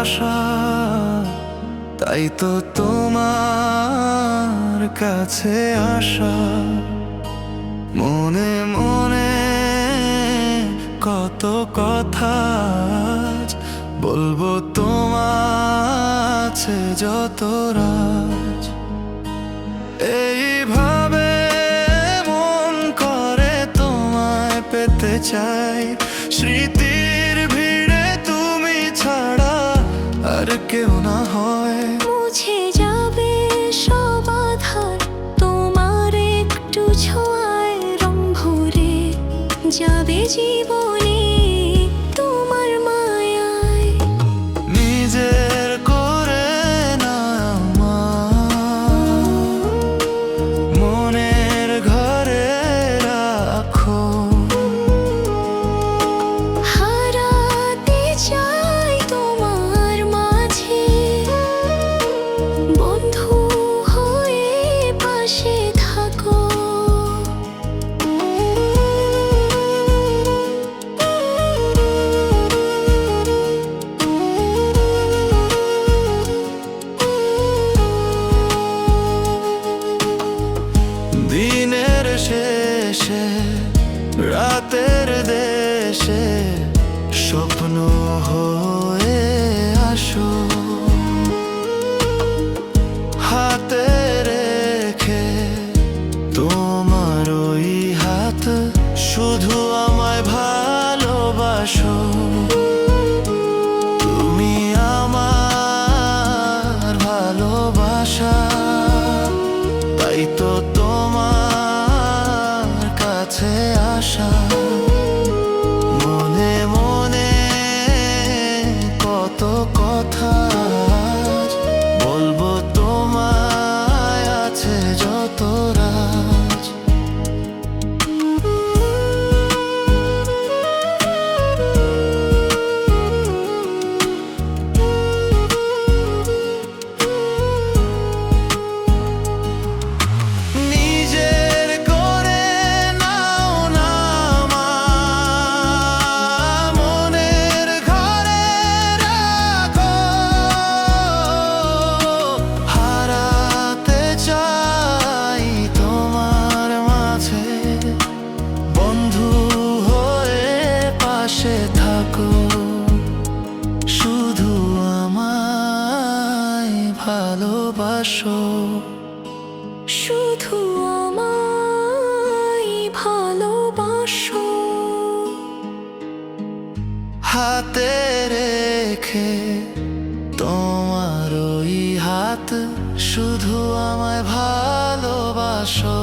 ভালোবাসা, তাই তো তোমার কাছে আসা। মনে মনে কত কথা বলবো তোমার যত রাজ। এইভাবে মন করে তোমায় পেতে চাই, স্মৃতির ভিড়ে তুমি ছাড়া আর কেউ না হয়। মুছে যাবে সব আধার তোমার একটু ছোঁয়ায়, রং ভরে যাবে জীবনে তোমার মায়ায়। নিজের করে না আমার, মনের ঘরে রাখো। হারাতে চাই তোমার মাঝে, বন্ধু হয়ে পাশে থাকো। দিনের শেষে রাতের দেশে স্বপ্ন হয়ে আসো, হাতে রেখে তোমার ওই হাত, শুধু আমায় ভালোবাসো। তুমি আমার ভালোবাসা, তাই তো তোমার কাছে আসা। মনে মনে কত কথা বলবো তোমায়, আছে যত রাজ। নিজের করে নাও না আমার, মনের ঘরে রাখো। হারাতে চাই তোমার মাঝে, বন্ধু হয়ে পাশে থাকো। শুধু আমায় ভালোবাসো, শুধু আমায় ভালোবাসো। হাতে রেখে তোমার ওই হাত, শুধু আমায় ভালোবাসো।